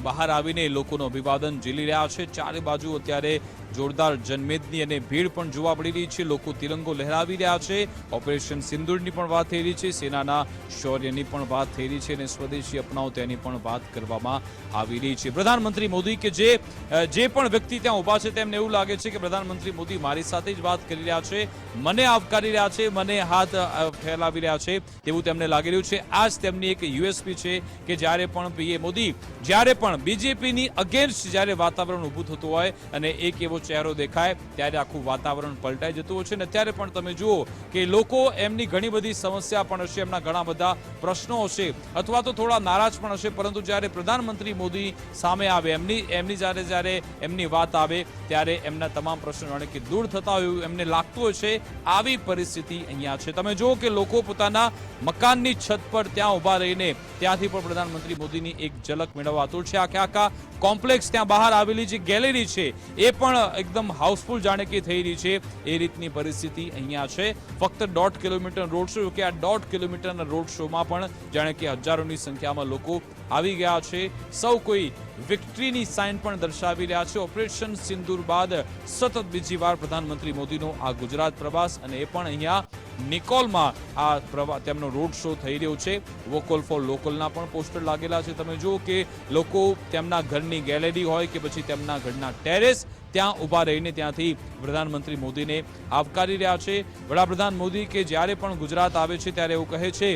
બહાર આવીને લોકોનું અભિવાદન ઝીલી રહ્યા છે. ચારે બાજુ અત્યારે જોરદાર જનમેદની અને ભીડ પણ જોવા મળી રહી છે. લોકો તિરંગો લહેરાવી રહ્યા છે. ઓપરેશન સિંદૂરની પણ વાત થઈ રહી છે, સેનાના શૌર્યની પણ વાત થઈ રહી છે અને સ્વદેશી અપનાવો તેની પણ વાત કરવામાં આવી રહી છે. પ્રધાનમંત્રી મોદી કે જે પણ વ્યક્તિ ત્યાં ઉભા છે તેમને એવું લાગે છે કે પ્રધાનમંત્રી મોદી મારી સાથે જ વાત કરી રહ્યા છે, મને આવકારી રહ્યા છે, મને હાથ ફેલાવી રહ્યા છે તેવું તેમને લાગી રહ્યું છે. આ જ તેમની એક યુએસપી છે કે જ્યારે પણ પીએમ મોદી, જ્યારે પણ બીજેપીની અગેન્સ્ટ જ્યારે વાતાવરણ ઊભું થતું હોય અને એક એવો ચહેરો દેખાય ત્યારે આખું વાતાવરણ પલટાઈ જતું હોય છે અને અત્યારે પણ તમે જુઓ કે લોકો એમની ઘણી બધી સમસ્યા પણ હશે, એમના ઘણા બધા પ્રશ્નો હશે અથવા તો થોડા નારાજ પણ હશે, પરંતુ જ્યારે પ્રધાનમંત્રી મોદી સામે આવે એમની જ્યારે એમની વાત આવે ત્યારે એમના તમામ પ્રશ્નો જાણે કે દૂર થતા હોય એમને લાગતું હોય છે. આવી પરિસ્થિતિ અહીંયા છે. તમે જુઓ કે લોકો પોતાના મકાનની છત પર ત્યાં ઊભા રહીને ત્યાંથી પણ પ્રધાનમંત્રી મોદીની એક ઝલક મેળવવા આતુર છે. આખા કોમ્પ્લેક્સ ત્યાં બહાર આવેલી જે ગેલેરી છે એ પણ એકદમ હાઉસફુલ જાણે કે થઈ રહી છે. એ રીતની પરિસ્થિતિ અહીંયા છે. ફક્ત 1.5 કિલોમીટર રોડ શો, કે આ 1.5 કિલોમીટરના રોડ શોમાં પણ જાણે કે હજારોની સંખ્યામાં લોકો આવી ગયા છે. સૌ કોઈ વિક્ટરીની સાઇન પણ દર્શાવી રહ્યા છે. ઓપરેશન સિંદૂર બાદ સતત બીજી વાર પ્રધાનમંત્રી મોદીનો આ ગુજરાત પ્રવાસ અને એ પણ અહીંયા નિકોલમાં આ તેમનો રોડ શો થઈ રહ્યો છે. વોકલ ફોર લોકલના પણ પોસ્ટર લાગેલા છે. તમે જુઓ કે લોકો તેમના ઘરની ગેલેરી હોય કે પછી તેમના ઘરના ટેરેસ ત્યાં ઊભા રહીને ત્યાંથી પ્રધાનમંત્રી મોદીને આવકારી રહ્યા છે. વડાપ્રધાન મોદી કે જ્યારે પણ ગુજરાત આવે છે ત્યારે એવું કહે છે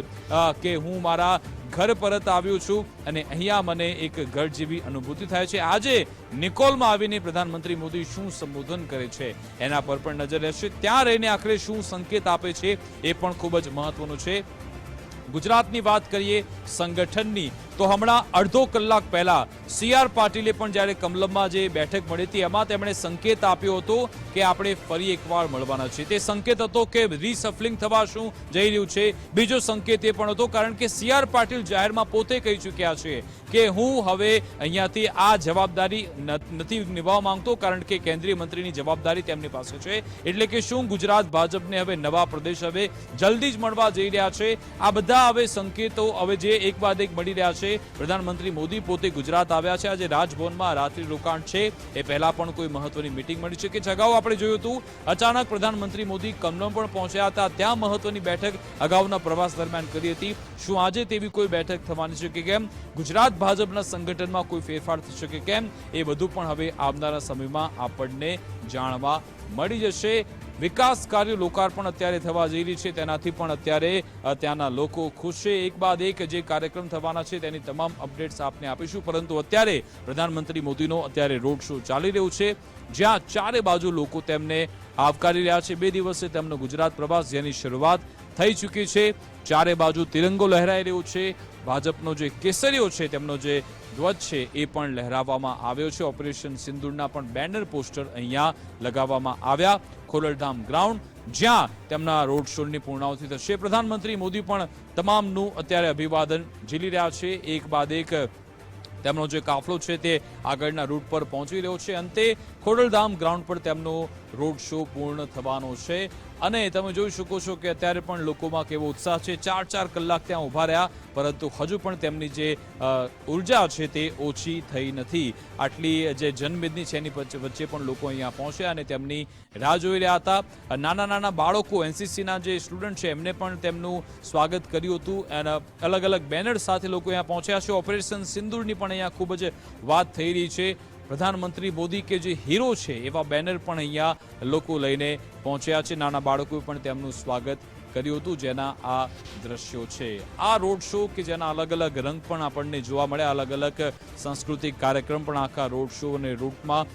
કે હું મારા ઘર પરત આવ્યો છું અને અહીંયા મને એક ઘર જેવી અનુભૂતિ થાય છે. આજે નિકોલમાં આવીને પ્રધાનમંત્રી મોદી શું સંબોધન કરે છે એના પર પણ નજર રહેશે. ત્યાં રહીને આખરે શું સંકેત આપે છે એ પણ ખૂબ જ મહત્વનું છે. ગુજરાતની વાત કરીએ સંગઠનની તો હમણાં અડધો કલાક પહેલા CR પાટીલે પણ જ્યારે કમલમમાં જે બેઠક મળી હતી એમાં તેમણે સંકેત આપ્યો હતો કે આપણે ફરી એકવાર મળવાના છે. તે સંકેત હતો કે રીસફલિંગ થવા શું જઈ રહ્યું છે. બીજો સંકેત એ પણ હતો કારણ કે CR પાટીલ જાહેરમાં પોતે કહી ચૂક્યા છે કે હું હવે અહીંયાથી આ જવાબદારી નથી નિભાવવા માંગતો કારણ કે કેન્દ્રીય મંત્રીની જવાબદારી તેમની પાસે છે. એટલે કે શું ગુજરાત ભાજપને હવે નવા પ્રદેશ હવે જલ્દી જ મળવા જઈ રહ્યા છે. આ બધા હવે સંકેતો હવે જે એક બાદ એક મળી રહ્યા છે. પ્રધાનમંત્રી મોદી પોતે ગુજરાત આવ્યા છે. આજે રાજભવનમાં રાત્રિ રોકાણ છે. એ પહેલા પણ કોઈ મહત્વની મીટિંગ મળી છે કે અગાઉ આપણે જોયું હતું અચાનક પ્રધાનમંત્રી મોદી કમલમ પણ પહોંચ્યા હતા. ત્યાં મહત્વની બેઠક અગાઉના પ્રવાસ દરમિયાન કરી હતી. શું આજે તેવી કોઈ બેઠક થવાની છે કે કેમ? ગુજરાત ભાજપના સંગઠનમાં કોઈ ફેરફાર થશે કે કેમ? એ બધું પણ હવે આવનારા સમયમાં આપણને જાણવા મળી જશે. વિકાસ કાર્યો લોકાર્પણ અત્યારે થવા જઈ રહી છે તેનાથી પણ અત્યારે ત્યાંના લોકો ખુશ છે. એક બાદ એક જે કાર્યક્રમ થવાના છે તેની તમામ અપડેટ્સ આપને આપીશું. પરંતુ અત્યારે પ્રધાનમંત્રી મોદીનો અત્યારે રોડ શો ચાલી રહ્યો છે જ્યાં ચારે બાજુ લોકો તેમને આવકારી રહ્યા છે. 2 દિવસે તેમનો ગુજરાત પ્રવાસ જેની શરૂઆત થઈ ચૂકી છે. ચારે બાજુ તિરંગો લહેરાઈ રહ્યો છે. ભાજપનો જે કેસરીઓ છે તેમનો જે ધ્વજ છે એ પણ લહેરાવવામાં આવ્યો છે. ઓપરેશન સિંદૂરના પણ બેનર પોસ્ટર અહીંયા લગાવવામાં આવ્યા. ખોડલધામ ગ્રાઉન્ડ જ્યાં તેમના રોડ શોની પૂર્ણાહુતિ થશે. પ્રધાનમંત્રી મોદી પણ તમામનું અત્યારે અભિવાદન ઝીલી રહ્યા છે. એક બાદ એક તેમનો જે કાફલો છે તે આગળના રૂટ પર પહોંચી રહ્યો છે. અંતે ખોડલધામ ગ્રાઉન્ડ પર તેમનો રોડ શો પૂર્ણ થવાનો છે અને તમે જોઈ શકો છો કે અત્યારે પણ લોકોમાં કેવો ઉત્સાહ છે. 4 કલાક ત્યાં ઊભા રહ્યા પરંતુ હજુ પણ તેમની જે ઉર્જા છે તે ઓછી થઈ નથી. આટલી જે જનમેદની છે એની વચ્ચે પણ લોકો અહીંયા પહોંચ્યા અને તેમની રાહ જોઈ રહ્યા હતા. નાના બાળકો NCCના જે સ્ટુડન્ટ છે એમને પણ તેમનું સ્વાગત કર્યું હતું અને અલગ અલગ બેનર સાથે લોકો અહીંયા પહોંચ્યા છે. ઓપરેશન સિંદૂરની પણ અહીંયા ખૂબ જ વાત થઈ રહી છે. પ્રધાનમંત્રી મોદી કે જે હીરો છે એવા બેનર પણ અહીંયા લોકો લઈને પહોંચ્યા છે. નાના બાળકોએ પણ તેમનું સ્વાગત કર્યું હતું જેના આ દ્રશ્યો છે. આ રોડ શો કે જેના અલગ અલગ રંગ પણ આપણને જોવા મળ્યા. અલગ અલગ સાંસ્કૃતિક કાર્યક્રમ પણ આખા રોડ શો અને રૂટમાં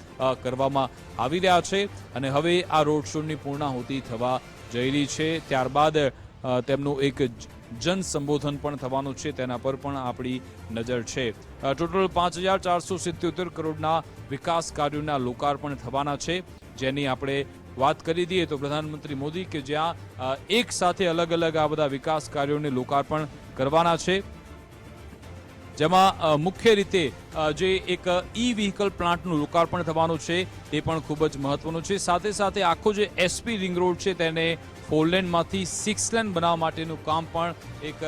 કરવામાં આવી રહ્યા છે અને હવે આ રોડ શોની પૂર્ણાહુતિ થવા જઈ રહી છે. ત્યારબાદ તેમનું એક જન સંબોધન પણ થવાનું છે તેના પર પણ આપણી નજર છે. ટોટલ 5477 કરોડના વિકાસ કાર્યોના લોકાર્પણ થવાના છે જેની આપણે વાત કરી દઈએ તો પ્રધાનમંત્રી મોદી કે જ્યાં એક સાથે અલગ અલગ આ બધા વિકાસ કાર્યોને લોકાર્પણ કરવાના છે જેમાં મુખ્ય રીતે જે એક ઈ-વ્હીકલ પ્લાન્ટનું લોકાર્પણ થવાનું છે એ પણ ખૂબ જ મહત્વનું છે. સાથે સાથે આખો જે SP રિંગ રોડ છે તેને 4 લેનમાંથી 6 લેન બનાવવા માટેનું કામ પણ એક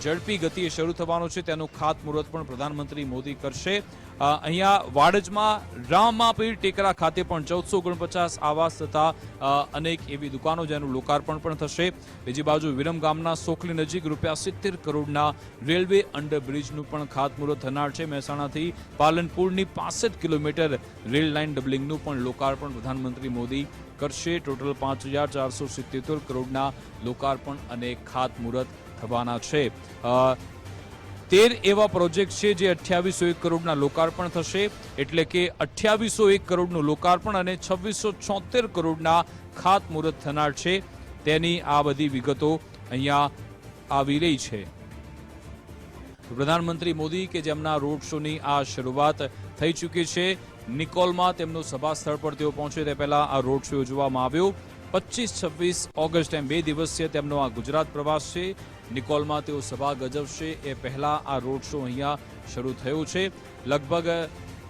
ઝડપી ગતિએ શરૂ થવાનું છે. તેનું ખાતમુહૂર્ત પણ પ્રધાનમંત્રી મોદી કરશે. અહીંયા વાડજમાં રામાપીર ટેકરા ખાતે પણ 1449 આવાસ તથા અનેક એવી દુકાનો જેનું લોકાર્પણ પણ થશે. બીજી બાજુ વિરમગામના સોખલી નજીક ₹70 કરોડના રેલવે અંડરબ્રિજનું પણ ખાતમુહૂર્ત થનાર છે. મહેસાણાથી પાલનપુરની 65 કિલોમીટર રેલ લાઇન ડબલિંગનું પણ લોકાર્પણ પ્રધાનમંત્રી મોદી કરશે. ટોટલ 5477 કરોડના લોકાર્પણ અને ખાતમુહૂર્ત થવાના છે. 13 એવા પ્રોજેક્ટ છે જે 2801 કરોડના લોકાર્પણ થશે, એટલે કે 2801 કરોડનું લોકાર્પણ અને 2676 કરોડના ખાતમુહૂર્ત થનાર છે, તેની આ બધી વિગતો અહીંયા આવી રહી છે. પ્રધાનમંત્રી મોદી કે જેમના રોડ શોની આ શરૂઆત થઈ ચૂકી છે, નિકોલમાં તેમનું સભા સ્થળ પર તેઓ પહોંચે તે પહેલા આ રોડ શો યોજવામાં આવ્યો. 25-26 ઓગસ્ટ એમ 2 દિવસીય તેમનો આ ગુજરાત પ્રવાસ છે. નિકોલમાં તેઓ સભા ગજવશે એ પહેલા આ રોડ શો અહીંયા શરૂ થયો છે. લગભગ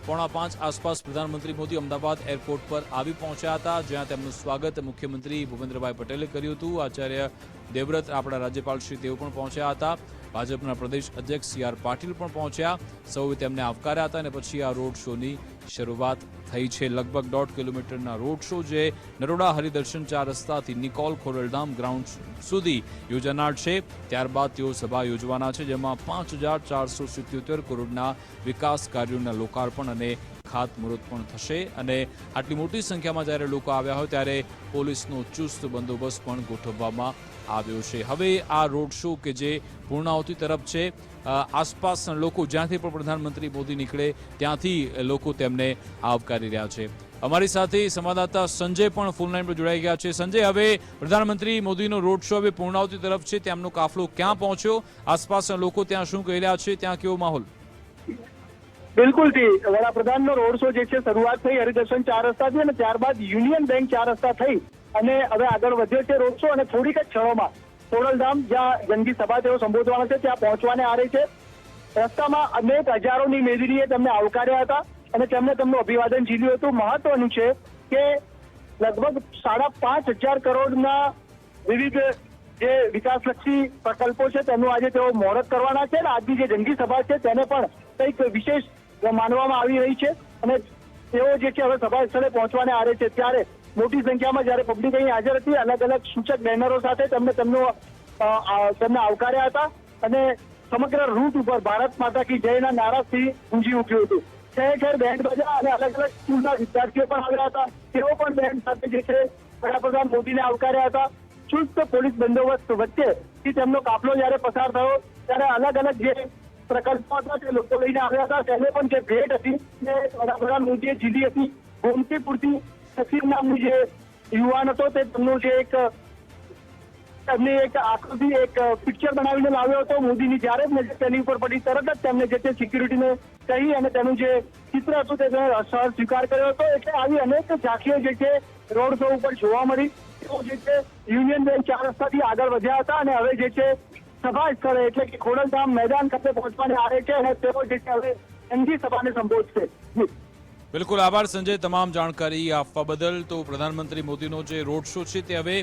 4:45 આસપાસ પ્રધાનમંત્રી મોદી અમદાવાદ એરપોર્ટ પર આવી પહોંચ્યા હતા, જ્યાં તેમનું સ્વાગત મુખ્યમંત્રી ભૂપેન્દ્રભાઈ પટેલે કર્યું હતું. આચાર્ય દેવવ્રત, આપણા રાજ્યપાલ શ્રી, તેઓ પણ પહોંચ્યા હતા. ભાજપના પ્રદેશ અધ્યક્ષ સી આર પાટીલ પણ પહોંચ્યા. સૌએ તેમને આવકાર્યા હતા અને પછી આ રોડ શોની શરૂઆત થઈ છે. લગભગ 1.5 કિલોમીટરના રોડ શો જે નરોડા હરિદર્શન 4 રસ્તાથી નિકોલ ખોડલધામ ગ્રાઉન્ડ સુધી યોજાનાર છે. ત્યારબાદ તેઓ સભા યોજવાના છે, જેમાં 5477 કરોડના વિકાસ કાર્યોના લોકાર્પણ અને ખાતમુહૂર્ત પણ થશે. અને આટલી મોટી સંખ્યામાં જ્યારે લોકો આવ્યા હોય ત્યારે પોલીસનો ચુસ્ત બંદોબસ્ત પણ ગોઠવવામાં આવ્યો છે. હવે આ રોડ શો કે જે પૂર્ણાહુતિ તરફ છે, આસપાસના લોકો જ્યાંથી પણ પ્રધાનમંત્રી મોદી નીકળે ત્યાંથી લોકો તેમને આવકારી રહ્યા છે. અમારી સાથે સંવાદદાતા સંજય પણ ફોન લાઈન પર જોડાઈ ગયા છે. સંજય, હવે પ્રધાનમંત્રી મોદીનો રોડ શો હવે પૂર્ણાહુતિ તરફ છે, તેમનો કાફલો ક્યાં પહોંચ્યો, આસપાસના લોકો ત્યાં શું કહી રહ્યા છે, ત્યાં કેવો માહોલ? બિલકુલથી વડાપ્રધાનનો રોડ શો જે છે શરૂઆત થઈ હરિદર્શન 4 રસ્તાથી અને ત્યારબાદ યુનિયન બેંક 4 રસ્તા થઈ અને હવે આગળ વધ્યો છે રોડ શો. અને થોડીક જ ક્ષણોમાં ખોડલધામ, જ્યાં જંગી સભા તેઓ સંબોધવાના છે, ત્યાં પહોંચવાને આ રહી છે. રસ્તામાં અનેક હજારોની મેદનીએ તેમને આવકાર્યા હતા અને તેમને તેમનું અભિવાદન ઝીલ્યું હતું. મહત્વનું છે કે લગભગ 5,500 કરોડના વિવિધ જે વિકાસલક્ષી પ્રકલ્પો છે તેનું આજે તેઓ મુહૂર્ત કરવાના છે અને આજની જે જંગી સભા છે તેને પણ કંઈક વિશેષ માનવામાં આવી રહી છે. અને તેઓ જે છે હવે સભા સ્થળે પહોંચવાને આ રહી છે, ત્યારે મોટી સંખ્યામાં જ્યારે પબ્લિક અહીં હાજર હતી, અલગ અલગ સૂચક બેનરો સાથે તેમને આવકાર્યા હતા અને સમગ્ર રૂટ ઉપર ભારત માતા કી જયના નારાથી ગુંજી ઉઠ્યું હતું. ઠેર ઠેર બેન્ડ બાજા અને અલગ અલગ સ્કૂલના વિદ્યાર્થીઓ પણ આવ્યા હતા. તેઓ પણ બેન્ડ સાથે જે છે વડાપ્રધાન મોદીને આવકાર્યા હતા. ચુસ્ત પોલીસ બંદોબસ્ત વચ્ચે તેમનો કાફલો જયારે પસાર થયો ત્યારે અલગ અલગ જે પ્રકલ્પો હતા તે લોકો લઈને આવ્યા હતા. તેને પણ જે ભેટ હતી તે વડાપ્રધાન મોદીએ જીધી હતી. ગોમતીપુરથી સફીર નામનું જે યુવાન હતો તે તેમનું જે એમની એક આકૃતિ, એક પિક્ચર બનાવીને લાવ્યો હતો મોદીની. જ્યારે જ નજર તેની ઉપર પડી તરત જ તેમને જે તે સિક્યુરિટીને કહી અને તેનું જે ચિત્ર હતું તે સહજ સ્વીકાર કર્યો હતો. એટલે આવી અનેક ઝાંખીઓ જે છે રોડ શો ઉપર જોવા મળી. તેઓ જે છે યુનિયન બેંક 4 રસ્તાથી આગળ વધ્યા હતા અને હવે જે છે સભા સ્થળે એટલે કે ખોડલધામ મેદાન ખાતે પહોંચવાને આવે છે અને તેઓ જે છે હવે એમની સભાને સંબોધશે. બિલકુલ, આભાર સંજય તમામ જાણકારી આપવા બદલ. તો પ્રધાનમંત્રી મોદીનો જે રોડ શો છે તે હવે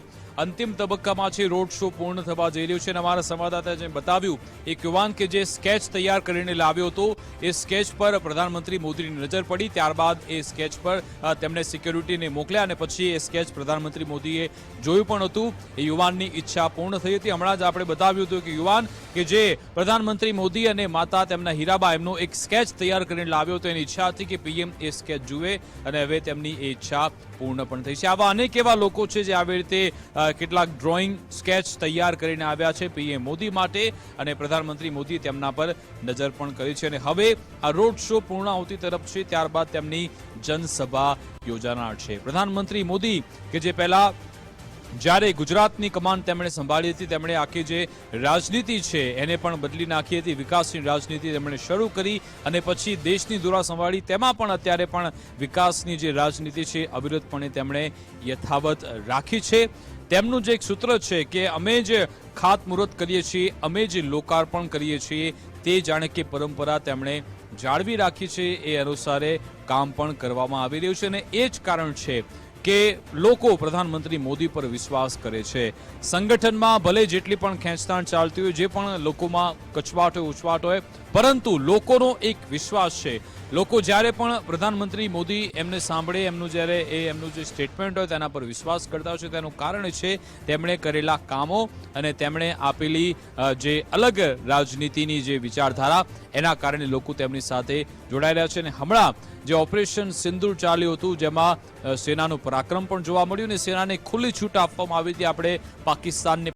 અંતિમ તબક્કામાં છે. રોડ શો પૂર્ણ થવા જઈ રહ્યો છે અને અમારા સંવાદદાતાએ જે બતાવ્યું, એક યુવાન કે જે સ્કેચ તૈયાર કરીને લાવ્યો હતો, એ સ્કેચ પર પ્રધાનમંત્રી મોદીની નજર પડી. ત્યારબાદ એ સ્કેચ પર તેમણે સિક્યુરિટીને મોકલ્યા અને પછી એ સ્કેચ પ્રધાનમંત્રી મોદીએ જોયું પણ હતું. એ યુવાનની ઈચ્છા પૂર્ણ થઈ હતી. હમણાં જ આપણે બતાવ્યું હતું કે યુવાન કે જે પ્રધાનમંત્રી મોદી અને માતા તેમના હીરાબા એમનો એક સ્કેચ તૈયાર કરીને લાવ્યો હતો. એની ઈચ્છા હતી કે પીએમ એ સ્કેચ જુએ અને હવે તેમની એ ઈચ્છા પૂર્ણ પણ થઈ છે. આવા અનેક એવા લોકો છે જે આવી રીતે કેટલાક ડ્રોઈંગ સ્કેચ તૈયાર કરીને આવ્યા છે પીએમ મોદી માટે અને પ્રધાનમંત્રી મોદીએ તેમના પર નજર પણ કરી છે. અને હવે આ રોડ શો પૂર્ણાહુતિ તરફ છે, ત્યારબાદ તેમની જનસભા યોજાનાર છે. પ્રધાનમંત્રી મોદી કે જે પહેલા જ્યારે ગુજરાતની કમાન તેમણે સંભાળી હતી, તેમણે આખી જે રાજનીતિ છે એને પણ બદલી નાખી હતી. વિકાસની રાજનીતિ તેમણે શરૂ કરી અને પછી દેશની ધુરા સંભાળી. તેમાં પણ અત્યારે પણ વિકાસની જે રાજનીતિ છે અવિરતપણે તેમણે યથાવત રાખી છે. તેમનું જે એક સૂત્ર છે કે અમે જ ખાતમુહૂર્ત કરીએ છીએ, અમે જ લોકાર્પણ કરીએ છીએ, તે જાણે કે પરંપરા તેમણે જાળવી રાખી છે. એ અનુસારે કામ પણ કરવામાં આવી રહ્યું છે અને એ જ કારણ છે કે લોકો પ્રધાનમંત્રી મોદી પર વિશ્વાસ કરે છે. સંગઠનમાં ભલે જેટલી પણ ખેંચતાણ ચાલતી હોય, જે પણ લોકોમાં કચવાટ હોય, ઉછવાટ હોય, પરંતુ લોકોનો એક વિશ્વાસ છે. લોકો જ્યારે પણ પ્રધાનમંત્રી મોદી એમને સાંભળે, એમનું જ્યારે એમનું જે સ્ટેટમેન્ટ હોય તેના પર વિશ્વાસ કરતા હોય છે. તેનું કારણ છે તેમણે કરેલા કામો અને તેમણે આપેલી જે અલગ રાજનીતિની જે વિચારધારા, એના કારણે લોકો તેમની સાથે જોડાઈ રહ્યા છે. અને હમણાં જે ઓપરેશન સિંદૂર ચાલ્યું હતું, જેમાં સેનાનું પરાક્રમ પણ જોવા મળ્યું અને સેનાને ખુલ્લી છૂટ આપવામાં આવી હતી. આપણે પાકિસ્તાનને